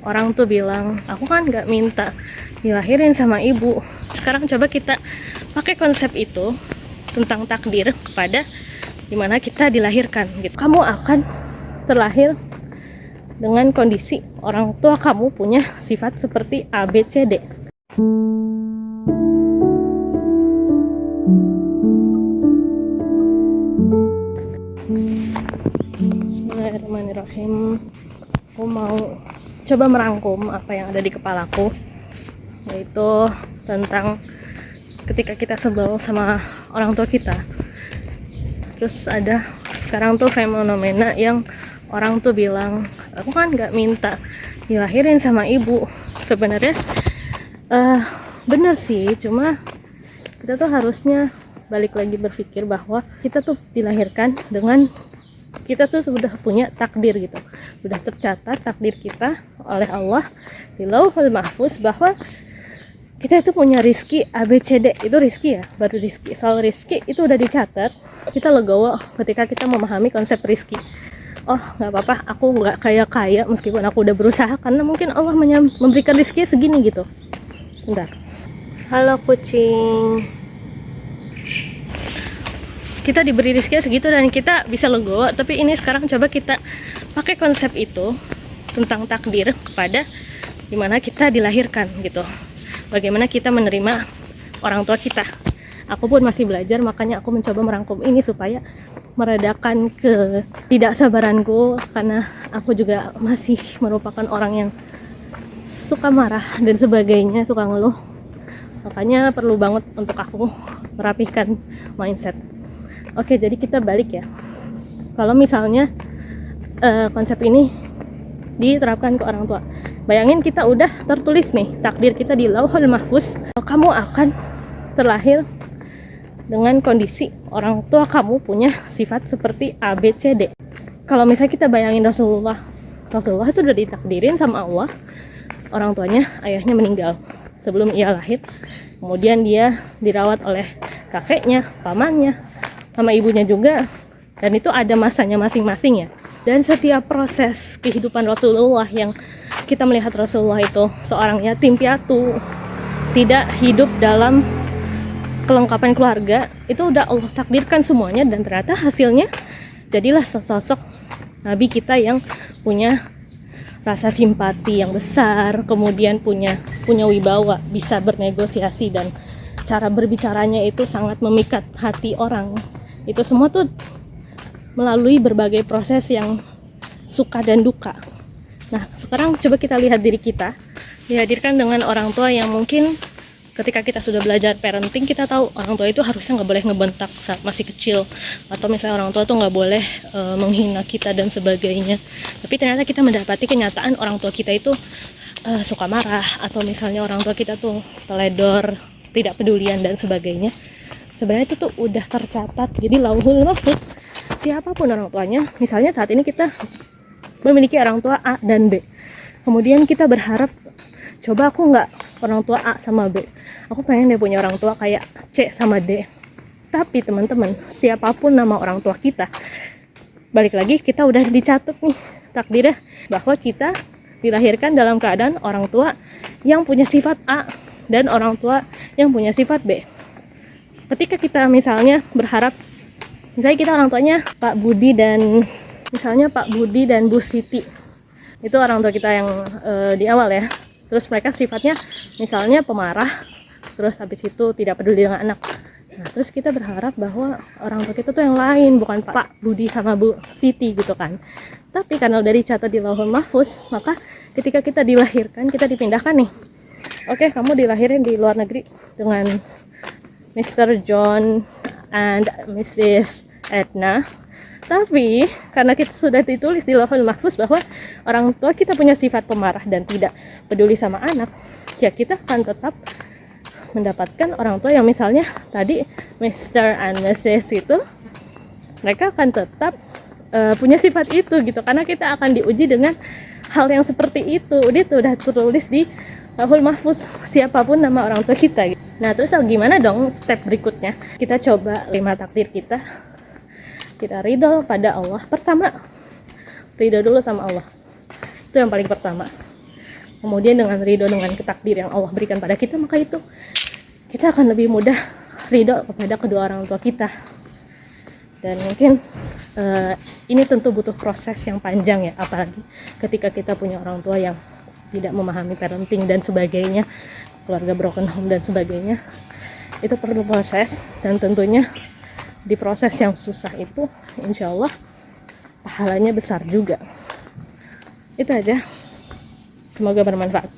orang tuh bilang, aku kan nggak minta dilahirin sama ibu. Sekarang coba kita pakai konsep itu tentang takdir kepada dimana kita dilahirkan gitu. Kamu akan terlahir dengan kondisi orang tua kamu punya sifat seperti A, B, C, D. Bismillahirrahmanirrahim. Aku mau coba merangkum apa yang ada di kepalaku, yaitu tentang ketika kita sebel sama orang tua kita. Terus ada sekarang tuh fenomena yang orang tuh bilang, aku kan nggak minta dilahirin sama ibu. Sebenarnya bener sih, cuma kita tuh harusnya balik lagi berpikir bahwa kita tuh dilahirkan dengan kita tuh sudah punya takdir gitu, sudah tercatat takdir kita oleh Allah di Lauhul Mahfuz bahwa kita itu punya rizki ABCD. Itu rizki ya, baru rizki. Soal rizki itu udah dicatat, kita legowo ketika kita memahami konsep rizki. Oh nggak apa-apa, aku nggak kaya meskipun aku udah berusaha, karena mungkin Allah memberikan rizki segini gitu. Bentar. Halo kucing. Kita diberi rizki segitu dan kita bisa legowo, tapi ini sekarang coba kita pakai konsep itu tentang takdir kepada dimana kita dilahirkan gitu. Bagaimana kita menerima orang tua kita. Aku pun masih belajar, makanya aku mencoba merangkum ini supaya meredakan ketidaksabaranku, karena aku juga masih merupakan orang yang suka marah dan sebagainya, suka ngeluh. Makanya perlu banget untuk aku merapihkan mindset. Oke, jadi kita balik ya. Kalau misalnya konsep ini diterapkan ke orang tua, bayangin kita udah tertulis nih takdir kita di Lauhul Mahfuz, kamu akan terlahir dengan kondisi orang tua kamu punya sifat seperti A, B, C, D. Kalau misalnya kita bayangin Rasulullah itu udah ditakdirin sama Allah, orang tuanya, ayahnya meninggal sebelum ia lahir. Kemudian dia dirawat oleh kakeknya, pamannya, sama ibunya juga, dan itu ada masanya masing-masing ya. Dan setiap proses kehidupan Rasulullah yang kita melihat Rasulullah itu seorang yatim piatu, tidak hidup dalam kelengkapan keluarga, itu udah Allah takdirkan semuanya, dan ternyata hasilnya jadilah sosok Nabi kita yang punya rasa simpati yang besar, kemudian punya wibawa, bisa bernegosiasi, dan cara berbicaranya itu sangat memikat hati orang. Itu semua tuh melalui berbagai proses yang suka dan duka. Nah, sekarang coba kita lihat diri kita dihadirkan dengan orang tua yang mungkin ketika kita sudah belajar parenting, kita tahu orang tua itu harusnya nggak boleh ngebentak saat masih kecil, atau misalnya orang tua tuh nggak boleh menghina kita dan sebagainya. Tapi ternyata kita mendapati kenyataan orang tua kita itu suka marah, atau misalnya orang tua kita tuh teledor, tidak pedulian dan sebagainya. Sebenarnya itu tuh udah tercatat jadi Lauhul Mahfuz. Siapapun orang tuanya, misalnya saat ini kita memiliki orang tua A dan B, kemudian kita berharap, coba aku nggak orang tua A sama B, aku pengen dia punya orang tua kayak C sama D. Tapi teman-teman, siapapun nama orang tua kita, balik lagi kita udah dicatat nih takdirnya bahwa kita dilahirkan dalam keadaan orang tua yang punya sifat A dan orang tua yang punya sifat B. Ketika kita misalnya berharap, misalnya kita orang tuanya Pak Budi dan misalnya Pak Budi dan Bu Siti, itu orang tua kita yang di awal ya. Terus mereka sifatnya misalnya pemarah, terus habis itu tidak peduli dengan anak. Nah, terus kita berharap bahwa orang tua kita tuh yang lain, bukan Pak Budi sama Bu Siti gitu kan. Tapi karena udah dicatat di Lauhul Mahfuz, maka ketika kita dilahirkan, kita dipindahkan nih. Oke, kamu dilahirin di luar negeri dengan Mr. John and Mrs. Edna. Tapi karena kita sudah ditulis di Lauhul Mahfuz bahwa orang tua kita punya sifat pemarah dan tidak peduli sama anak, ya kita akan tetap mendapatkan orang tua yang misalnya tadi Mr. and Mrs. itu, mereka akan tetap punya sifat itu gitu, karena kita akan diuji dengan hal yang seperti itu. Itu udah tertulis di Lauhul Mahfuz, siapapun nama orang tua kita gitu. Nah, terus gimana dong step berikutnya? Kita coba terima takdir kita. Kita ridho pada Allah. Pertama, ridho dulu sama Allah. Itu yang paling pertama. kemudian dengan ridho dengan takdir yang Allah berikan pada kita, maka itu kita akan lebih mudah ridho kepada kedua orang tua kita. Dan mungkin ini tentu butuh proses yang panjang ya, apalagi ketika kita punya orang tua yang tidak memahami parenting dan sebagainya, keluarga broken home dan sebagainya. Itu perlu proses, dan tentunya di proses yang susah itu insya Allah pahalanya besar juga. Itu aja, semoga bermanfaat.